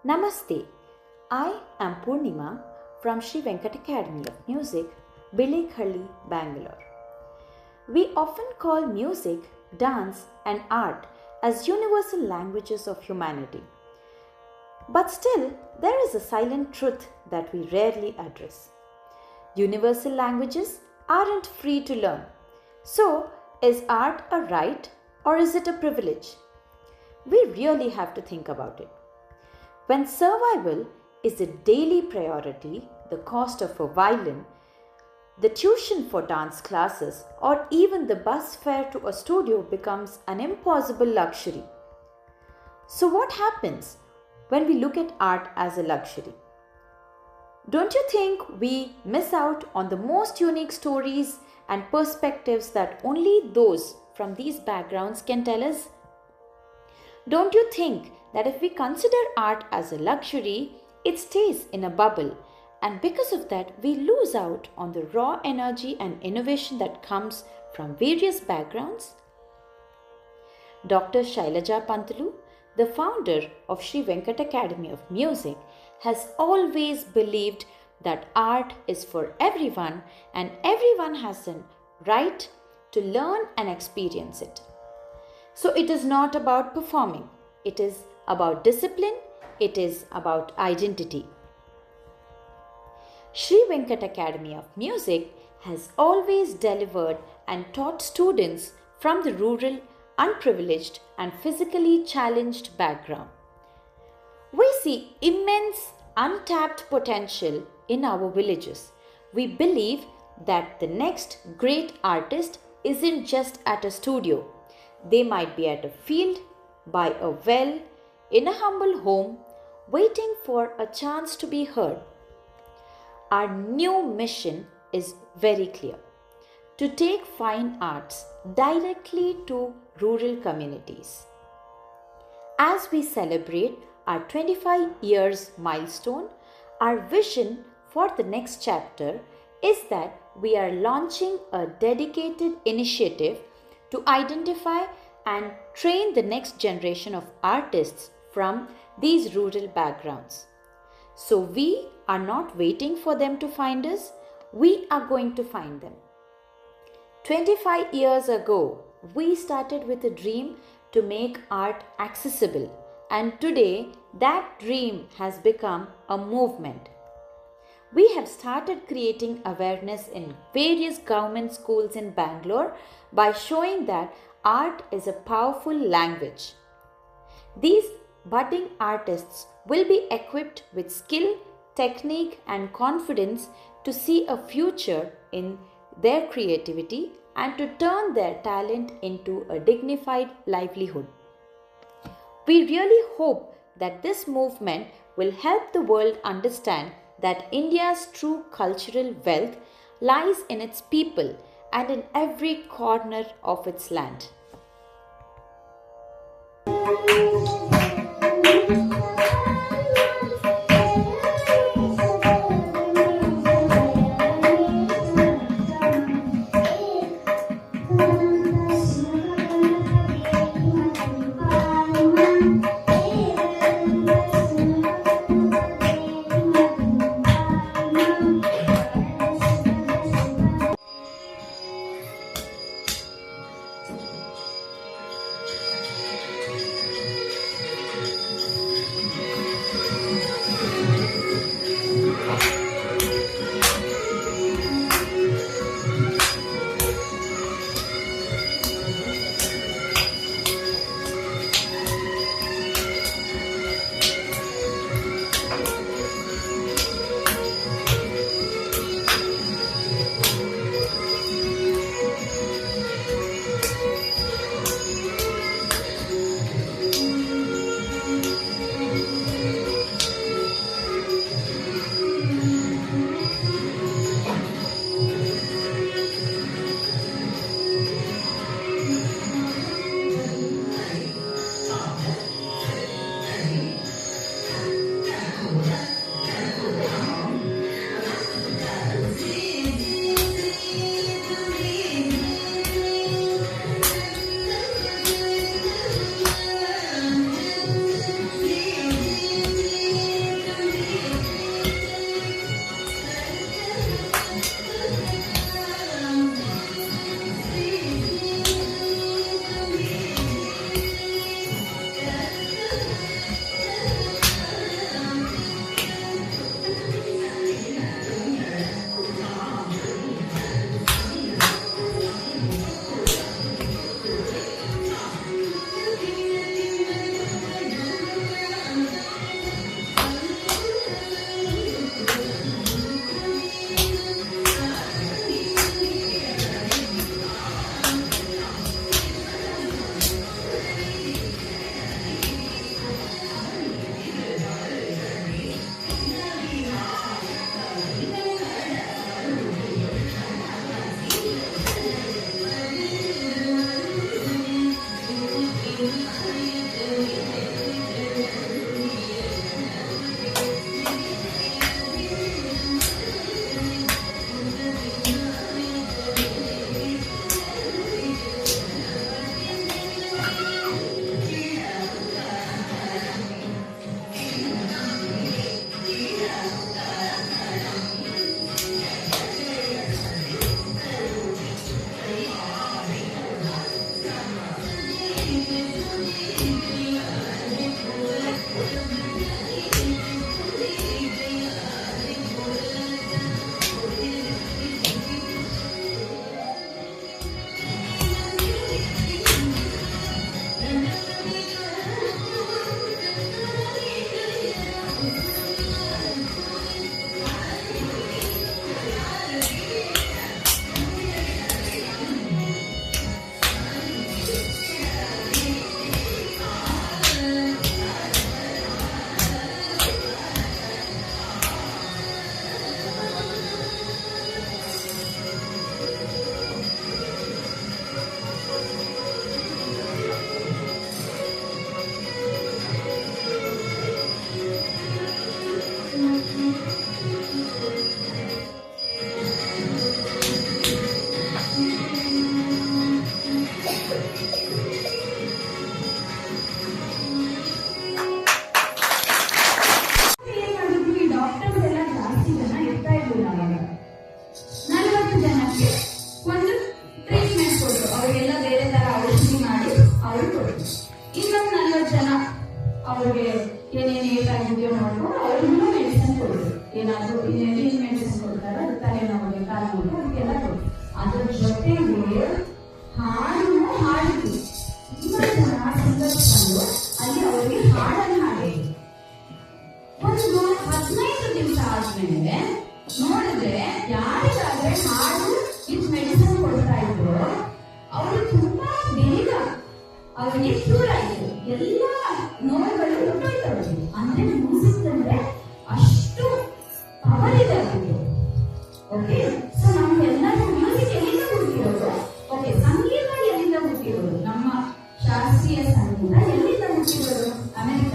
Namaste. I am Purnima from Sri Venkat Academy of Music, Bilikhalli, Bangalore. We often call music, dance, and art as universal languages of humanity. But still, there is a silent truth that we rarely address. Universal languages aren't free to learn. So, is art a right or is it a privilege? We really have to think about it. When survival is a daily priority, the cost of a violin, the tuition for dance classes, or even the bus fare to a studio becomes an impossible luxury. So, what happens when we look at art as a luxury? Don't you think we miss out on the most unique stories and perspectives that only those from these backgrounds can tell us? Don't you think that if we consider art as a luxury, it stays in a bubble, and because of that, we lose out on the raw energy and innovation that comes from various backgrounds? Dr. Shailaja Pantulu, the founder of Sri Venkat Academy of Music, has always believed that art is for everyone and everyone has a right to learn and experience it. So it is not about performing, it is about discipline, it is about identity. Sri Venkat Academy of Music has always delivered and taught students from the rural, unprivileged, and physically challenged background. We see immense untapped potential in our villages. We believe that the next great artist isn't just at a studio. They might be at a field, by a well, in a humble home, waiting for a chance to be heard. Our new mission is very clear: to take fine arts directly to rural communities. As we celebrate our 25 years milestone, our vision for the next chapter is that we are launching a dedicated initiative to identify and train the next generation of artists from these rural backgrounds. So we are not waiting for them to find us, we are going to find them. 25 years ago, we started with a dream to make art accessible, and today that dream has become a movement. We have started creating awareness in various government schools in Bangalore by showing that art is a powerful language. These budding artists will be equipped with skill, technique, and confidence to see a future in their creativity and to turn their talent into a dignified livelihood. We really hope that this movement will help the world understand that India's true cultural wealth lies in its people and in every corner of its land. Video ಮಾಡ್ಕೊಂಡು ಅವ್ರಿಗೂ medicine ಕೊಡ್ತೀವಿ. ಏನಾದ್ರು ಏನ್ medicine ಕೊಡ್ತಾರೆ, ಅದು ತಲೆನೋವಿಗೆ, ಕಾಲು ನೋವು, ಅದಕ್ಕೆಲ್ಲ ಕೊಡ್ತೀವಿ. ಅದ್ರ ಜೊತೆಗೆ ಹಾಡನ್ನು ಹಾಡ್ತೀವಿ. ತುಂಬಾ ಜನ ಸಂದರ್ಭಗಳು ಅಲ್ಲಿ ಅವರಿಗೆ ಹಾಡನ್ನು ಹಾಡಿದ್ವಿ. ಒಂದು 15 ದಿವಸ ಆದ್ಮೇಲೆ ನೋಡಿದ್ರೆ ಯಾರಿಗಾದ್ರೆ ಹಾಡು ಇದು ಮೆಡಿಸಿನ್ ಕೊಡ್ತಾ ಇದ್ರು ಅವರು ತುಂಬಾ ಬೇಗ ಅವರಿಗೆ ಕ್ಯೂರ್ ಆಯ್ತು. ಎಲ್ಲ ನೋವುಗಳು ಹೊರಟೋಯ್ತವ್ರು. ಅಂದ್ರೆ ಮ್ಯೂಸಿಕ್ ಅಂದ್ರೆ ಅಷ್ಟು ಪವರ್ ಇದೆ ಅವರಿಗೆ. ಓಕೆ, ಸೊ ನಮ್ಗೆಲ್ಲರೂ ಮ್ಯೂಸಿಕ್ ಎಲ್ಲಿಂದ ಹುಟ್ಟಿರೋದು? ಓಕೆ, ಸಂಗೀತ ಎಲ್ಲಿಂದ ಹುಟ್ಟಿರೋದು? ನಮ್ಮ ಶಾಸ್ತ್ರೀಯ ಸಂಗೀತ ಎಲ್ಲಿಂದ ಹುಟ್ಟಿರೋದು? ಅಮೆರಿಕ,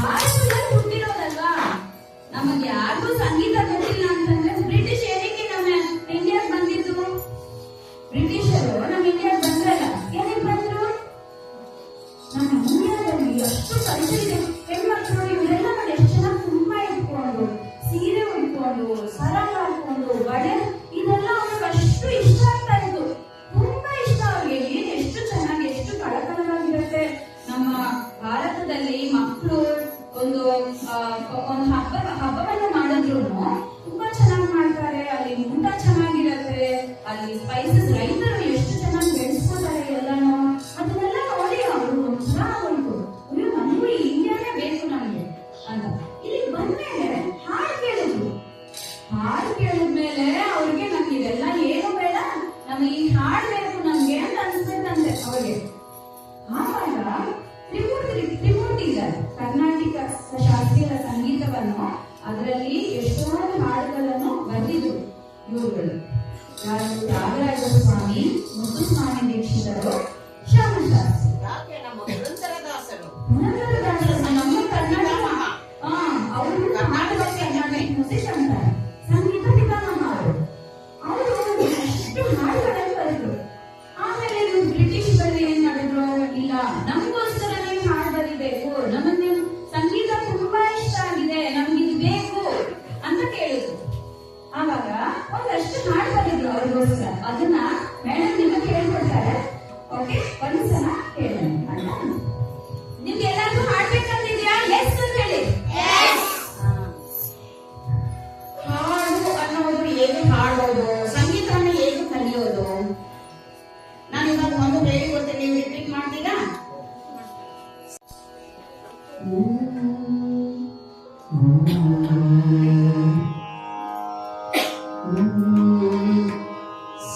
ಭಾರತದಲ್ಲಿ ಹುಟ್ಟಿರೋದಲ್ವಾ? ನಮಗೆ ಯಾರಿಗೂ ಸಂಗೀತ ಗೊತ್ತಿಲ್ಲ ಅಂತಂದ್ರೆ ಬ್ರಿಟಿಷ್ ಏನಕ್ಕೆ ನಮ್ಮ ಇಂಡಿಯಾಗೆ ಬಂದಿದ್ದು? ಬ್ರಿಟಿಷರು ನಮ್ಮ ಇಂಡಿಯಾಗೆ ಬಂದ್ರಲ್ಲ, ಏನಕ್ಕೆ ಬಂದ್ರು? ನಮ್ಮ ಇಂಡಿಯಾದಲ್ಲಿ ಅಷ್ಟು ಕಲ್ಚರ್ ಇದೆ. ಹೆಣ್ಮಕ್ಳು ಇವರೆಲ್ಲ ನೋಡಿ ಎಷ್ಟು ಜನ ತುಂಬಾ ಇಟ್ಕೊಂಡು, ಸೀರೆ ಉಟ್ಕೊಂಡು, ಸರ ಹಾಕೊಂಡು, ಬಳೆ, ಇದೆಲ್ಲ ಅವ್ರಿಗೆ ಅಷ್ಟು ಇಷ್ಟ ಆಗ್ತಾ ಇತ್ತು. ತುಂಬಾ ಇಷ್ಟ ಅವ್ರಿಗೆ. ಏನ್ ಎಷ್ಟು ಚೆನ್ನಾಗಿ, ಎಷ್ಟು ಕಳಕಳವಾಗಿರುತ್ತೆ. ನಮ್ಮ ಭಾರತದಲ್ಲಿ ಮಕ್ಕಳು ಒಂದು ಹಬ್ಬವನ್ನ ಮಾಡಿದ್ರು ತುಂಬಾ ಚೆನ್ನಾಗಿ ಮಾಡ್ತಾರೆ. ಅಲ್ಲಿ ಊಟ ಚೆನ್ನಾಗಿರತ್ತೆ, ಅಲ್ಲಿ ಸ್ಪೈಸಸ್ ರೈತರು ಎಷ್ಟು ಚೆನ್ನಾಗಿ ಬೆಳೆಸ್ಕೋತಾರೆ ಎಲ್ಲಾನು. ಅದನ್ನೆಲ್ಲ ನೋಡಿ ಅವರು ಒಂಥರ ಆಗೋಯ್ತು, ಅಯ್ಯೋ ನಮಗೂ ಈ ಇಂಡಿಯಾನೇ ಬೇಕು ನಮ್ಗೆ ಅಂತ. ಇಲ್ಲಿ ಬಂದ್ಮೇಲೆ ಹಾಡು ಕೇಳಿದ್ರು. ಹಾಡು ಕೇಳಿದ್ಮೇಲೆ ಅವ್ರಿಗೆ ನಮ್ಗೆ ಇದೆಲ್ಲ ಏನು ಬೇಡ, ನಮ್ಗೆ ಈ ಹಾಡು ಬೇಕು ನಮ್ಗೆ ಅಂತ ಅನ್ಸ್ಬೇಕಂತೆ ಅವ್ರಿಗೆ. ಆವಾಗ ತ್ರಿಮೂರ್ತಿ ಇದ್ದಾರೆ, ಕರ್ನಾಟಕ ಶಾಸ್ತ್ರೀಯ ಸಂಗೀತವನ್ನು ಅದರಲ್ಲಿ ಎಷ್ಟೊಂದು ಹಾಡುಗಳನ್ನು ಬರೆದಿದ್ರು ಇವುಗಳು. ಯಾರು? ತ್ಯಾಗರಾಜ ಸ್ವಾಮಿ, ಮುತ್ತುಸ್ವಾಮಿ ದೀಕ್ಷಿತರು, ಶ್ಯಾಮಶಾಸ್ತ್ರಿ, ಪುರಂದರದಾಸರು. ನಮ್ಮ ಕರ್ನಾಟಕ ಅವರು ಕರ್ನಾಟಕಕ್ಕೆ ಮ್ಯೂಸಿಕ್ ಅಂತಾರೆ, ಸಂಗೀತ ಪಿತಾಮಹ ಅವರು. ಅವರು ಎಷ್ಟು ಹಾಡುಗಳನ್ನು ಬರೆದ್ರು. ಆಮೇಲೆ ಇವರು ಬ್ರಿಟಿಷ್ಗಳು ಏನ್ ಮಾಡಿದ್ರು? ಇಲ್ಲ, ನಮಗೋಸ್ಕರ ನೀವು ಹಾಡು ಬರೀಬೇಕು, ನಮಗೆ ಸಂಗೀತ ತುಂಬಾ ಇಷ್ಟ ಆಗಿದೆ, ನಮ್ಗೆ ಇದು ಬೇಕು ಅಂತ ಕೇಳಿದ್ರು. ಆವಾಗ ಒಂದಷ್ಟು ಹಾಡು ಬರೆದ್ರು ಅವ್ರಿಗೋಸ್ಕರ. ಅದನ್ನ ಮೇಡಮ್ ನಿಮಗೆ ಹೇಳ್ಕೊಡ್ತಾರೆ. ಓಕೆ, ಒಂದ್ಸಲ ಕೇಳೋಣ ಅಂತ. ನಿಮ್ಗೆ ಎಲ್ಲಾದ್ರೂ ಹಾಡ್ಬೇಕಂತಿದ್ಯಾ? ಎಸ್ ಅಂತ ಹೇಳಿ. ಹಾಡು ಅನ್ನೋದು ಹೇಗೆ ಹಾಡೋದು, ಸಂಗೀತವನ್ನು ಹೇಗೆ ಕಲಿಯೋದು? ನಾನು ಇವಾಗ ಒಂದು ಹೇಳಿ ಗೊತ್ತೆ, ನೀವು ರಿಪೀಟ್ ಮಾಡ್ತೀರಾ?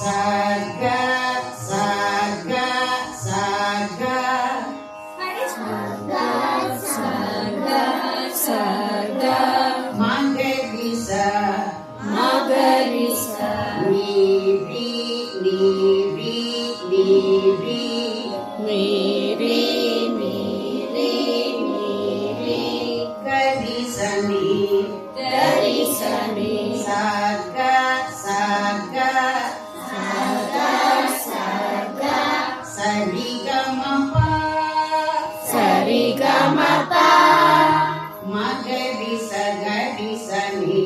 ಸಗ ಸಗ ಸಗ ಸಗ ಸಗ ಮಗರಿಸ ಮಗರಿಸ ನೀರಿ ನೀರಿ ನೀರಿ ನೀರಿ ನೀರಿ ನೀರಿ ಗರಿಸನಿ ಗರಿಸನಿ ಸಗ ಸಗ ಸಗ ಸಗ ಸರಿಗಮಪ ಸರಿಗಮಪ ಮಗರಿಸ ಗರಿಸನಿ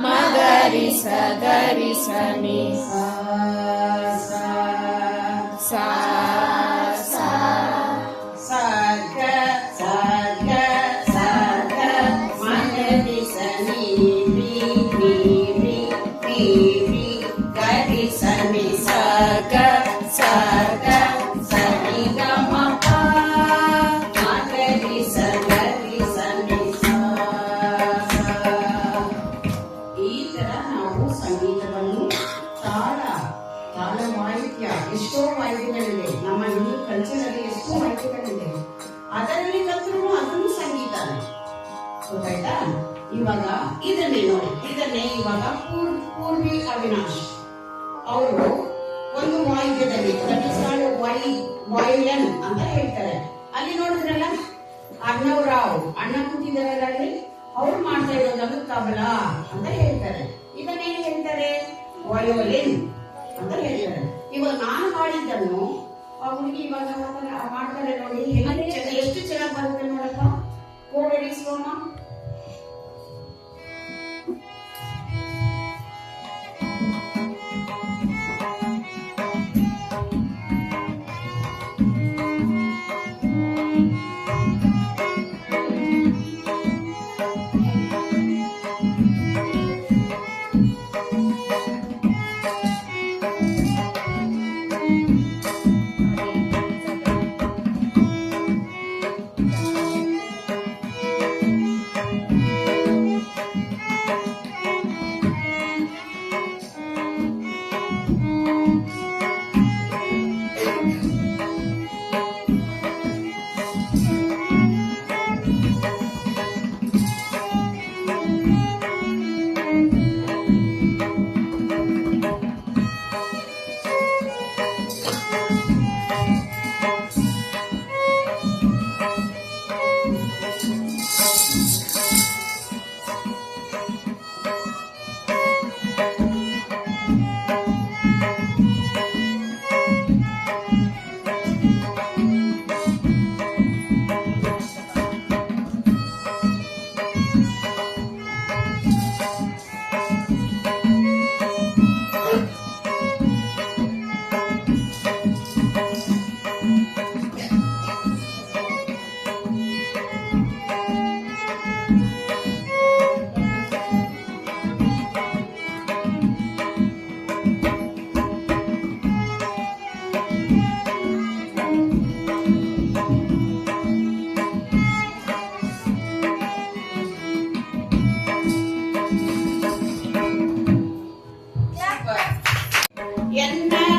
ಮಗರಿಸ ಗರಿಸನಿ ಸ ಸ ಸ ಸಗ ಸಗ ಸಗ ಮಗರಿಸನಿ ರೀ ರೀ ರೀ ರೀ ರೀ ಗರಿಸನಿ ಸಗ ಸಗ ಸರಿಗಮಪ ಮಗರಿಸ ಗರಿಸನಿ ಸ. ಈ ತರ ನಾವು ಸಂಗೀತವನ್ನು ತಾಳ ತಾಳ ವಾಯಿದ್ಯ, ಎಷ್ಟೋ ವಾಯಿದ್ಯಗಳಿದೆ ನಮ್ಮ ಹಿಂದೂ ಕಲ್ಚರಲ್ಲಿ, ಎಷ್ಟೋ ವಾಯಿದ್ಯಗಳಿದೆ. ಅದರಲ್ಲಿ ಕಲ್ತರೂ ಅದನ್ನು ಸಂಗೀತನೇ. ಗೊತ್ತಾಯ್ತಾ? ಇವಾಗ ಇದನ್ನೇ ನೋಡಿ, ಇದನ್ನೇ ಇವಾಗ ಪೂರ್ವಿ ಅವಿನಾಶ್ ಅವರು ಒಂದು ವಾಯಿದ್ಯದಲ್ಲಿ ವೈಲನ್ ಅಂತ ಹೇಳ್ತಾರೆ. ಅಲ್ಲಿ ನೋಡಿದ್ರಲ್ಲ ಅಣ್ಣವರಾವ್ ಅಣ್ಣ ಕೂತಿದಾರಲ್ಲಿ ಅವ್ರು ಮಾಡ್ತಾ ಇರೋದನ್ನು ತಬಲಾ ಅಂತ ಹೇಳ್ತಾರೆ. ಇದನ್ನೇನು ಹೇಳ್ತಾರೆ? ವಯೋಲಿನ್ ಅಂತ ಹೇಳ್ತಾರೆ. ಇವಾಗ ನಾನು ಮಾಡಿದ್ದನ್ನು ಅವ್ರಿಗೆ ಇವಾಗ ಮಾಡ್ತಾರೆ ನೋಡಿ, ಎಷ್ಟು ಚೆನ್ನಾಗಿ ಬರುತ್ತೆ ನೋಡಪ್ಪ. ಕೋಡಡಿ ಸೋಮ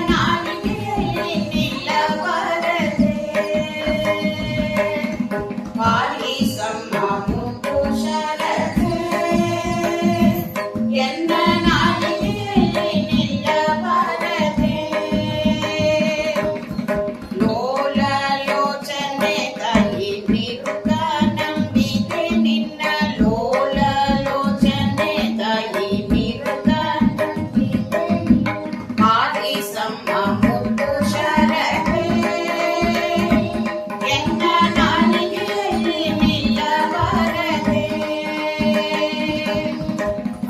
ನಾಲಿಗೆಯಲ್ಲಿ ನಿಲ್ಲಬಾರದೆ ಪಾಲಿಸಮ್ಮ ಮುದ್ದು ಶರದೆ ಎನ್ನ ನಾಲಿಗೆಯಲ್ಲಿ ನಿಲ್ಲಬಾರದೆ ಲೋಲ ಲೋಚನೆ ತಾಯಿ ನಿರುಗ ನಂಬಿದೆ ನಿನ್ನ ಲೋಲ ಲೋಚನೆ ತಾಯಿ ನಿರುಗ ನಂಬಿದೆ ಪಾಲಿಸಮ್ಮ ಮುದ್ದು ಶರದೆ ಎನ್ನ ನಾಲಿಗೆಯಲ್ಲಿ ನಿಲ್ಲಬಾರದೆ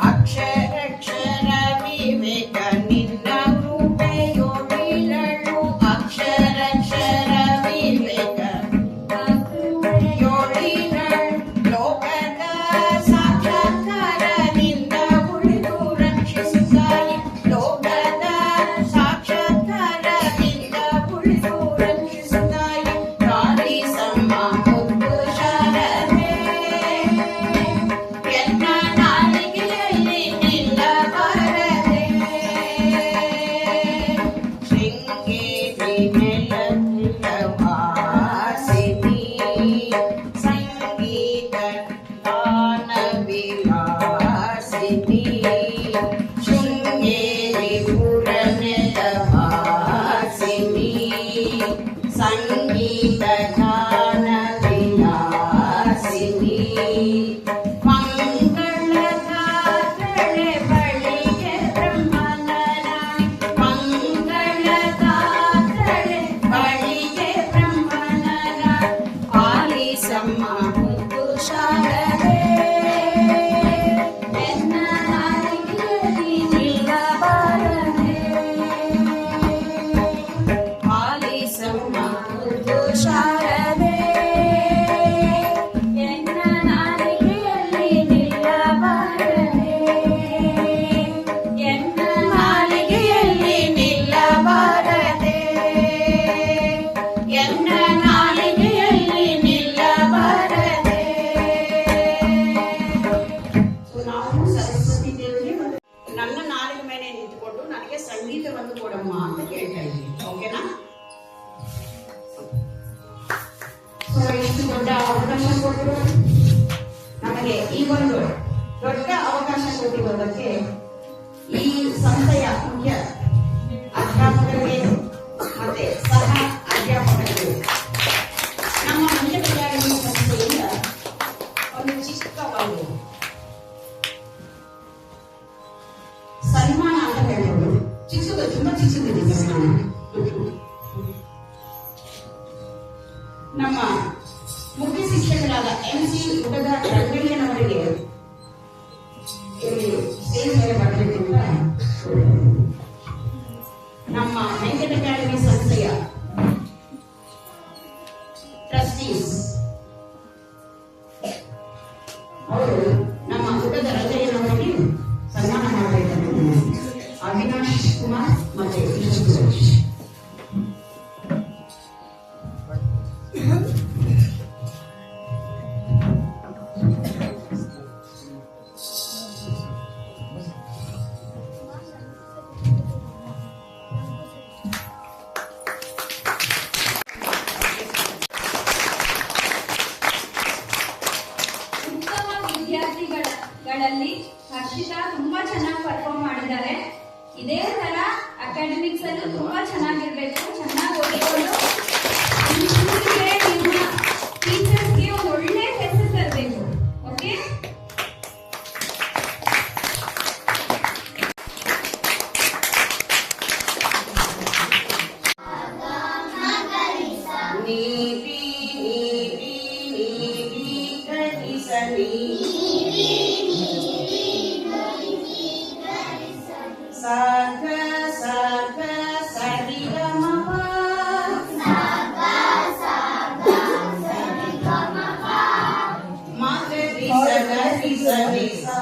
ಅಕ್ಷರಕ್ಷರ ವಿವೇಕ ನಿನ್ನ ಕೃಪೆಯೊಳಿರಳು ಅಕ್ಷರಕ್ಷರ ವಿವೇಕ ಯೋಳಿರಳು ಲೋಕದ ಸಾಕ್ಷಾತ್ಕಾರದಿಂದ ಉಳಿದು ರಕ್ಷಿಸುತ್ತಾಯಿ ಲೋಕದ ಸಾಕ್ಷಾತ್ಕಾರದಿಂದ ಉಳಿದು ರಕ್ಷಿಸುತ್ತಾಯಿ ಪಾಲಿಸಮ್ಮ ಮುದ್ದು ಶರದೆ ಎನ್ನ ನಾಲಿಗೆಯಲ್ಲಿ ನಿಲ್ಲಬಾರದೆ ಶೃಂಗೇರಿ ನೆಲವಿಲ್ಲ ವಾಸಿನಿ ಸಂಗೀತ ಗಾನ ವಿಲಾಸಿನಿ ಶೃಂಗೇರಿ ಪುರನೆಲ ವಾಸಿನಿ ಸಂಗೀತ ಗಾನ ವಿಲಾಸಿನಿ ಮಂಗಳಗಾತ್ರಳೆ ಬಳಿಗೆ ಬ್ರಹ್ಮನ ರಾಣಿ ಮಂಗಳಗಾತ್ರಳೆ ಬಳಿಗೆ ಬ್ರಹ್ಮನ ರಾಣಿ ಪಾಲಿಸಮ್ಮ ಮುದ್ದು ಶಾರದೆ ಎನ್ನ ನಾಲಿಗೆಯಲ್ಲಿ ನಿಲ್ಲಬಾರದೆ ಪಾಲಿಸಮ್ಮ ಮುದ್ದು ಶಾರದೆ ಎನ್ನ ನಾಲಿಗೆಯಲ್ಲಿ ನಿಲ್ಲಬಾರದೆ ಎನ್ನ ನಾಲಿಗೆಯಲ್ಲಿ ನಿಲ್ಲಬಾರದೆ ಎನ್ನ ನಾಲಿಗೆಯಲ್ಲಿ ನಿಲ್ಲಬಾರದೆ ನಾವು ಸರಸ್ವತಿ ದೇವಿಗೆ ನನ್ನ ನಾಲಿಗೆ ಮೇಲೆ ನಿಂತುಕೊಂಡು ನನಗೆ ಸಂಗೀತವನ್ನು ಕೊಡಮ್ಮ ಅಂತ ಕೇಳ್ತಾ ಇದ್ದೀನಿ ಓಕೆನಾ ಇಷ್ಟು ದೊಡ್ಡ ಅವಕಾಶ ಕೊಟ್ಟರು ನಮಗೆ ಈ ಒಂದು ದೊಡ್ಡ ಅವಕಾಶ ಕೊಟ್ಟಿರೋದಕ್ಕೆ ಈ ಸಂಸ್ಥೆಯ ಮುಖ್ಯ ಅಧ್ಯಾಪಕರಿಗೆ ಮತ್ತೆ ಸಹ ಅಧ್ಯಾಪಕರಿಗೆ ನಮ್ಮ ಮಂಡ್ಯ ವಿದ್ಯಾರ್ಥಿ ಸಂಸ್ಥೆಯಿಂದ ಒಂದು ಚಿಕ್ಕ ಒಂದು ಸನ್ಮಾನ ಅಂತ ಹೇಳ್ಬೋದು ಚಿಕ್ಕದು ತುಂಬಾ ಚಿಕ್ಕದಿದೆ ಸನ್ಮಾನ ನಮ್ಮ ಮುಖ್ಯ ಶಿಕ್ಷಕರಾದ MC ಉಡದ ರಂಗಯ್ಯನವರಿಗೆ ಇಲ್ಲಿ ಸ್ಟೇಜ್ ಮೇಲೆ ಬರಲಿಕ್ಕಿಂತ ನಮ್ಮ ವೆಂಕಟ ಅಕಾಡೆಮಿ ಸಂಸ್ಥೆಯ ಟ್ರಸ್ಟೀಸ್ ಅವರು ನಮ್ಮ ಉಡದ ರಂಗಯ್ಯನವರಿಗೆ ಸನ್ಮಾನ ಮಾಡಬೇಕಂತ ಅವಿನಾಶ್ ಕುಮಾರ್ ಮತ್ತೆ ಕೃಷ್ಣ ಸುರೇಶ್ ಉತ್ತಮ ವಿದ್ಯಾರ್ಥಿಗಳಲ್ಲಿ ಹರ್ಷಿತಾ ತುಂಬಾ ಚೆನ್ನಾಗಿ ಪರ್ಫಾರ್ಮ್ ಮಾಡಿದ್ದಾರೆ. ಇದೇ ತರ ಅಕಾಡೆಮಿಕ್ಸ್ ಅಲ್ಲೂ ತುಂಬಾ ಚೆನ್ನಾಗಿರ್ಬೇಕು, ಚೆನ್ನಾಗಿ ಓದಿಕೊಂಡು ನಿಮ್ಮ ಟೀಚರ್ಸ್ಗೆ ಒಂದು ಒಳ್ಳೆ ಹೆಸರು ತರಬೇಕು. ಓಕೆ, ನೀತಿ ನೀತಿ ನೀತಿ ಗಣಿಸಲಿ ಸಾಗ ಸಾಗ ಸರಿಗಮಪ ಮಗರಿ ಸಗರಿ ಸರಿ ಸಾ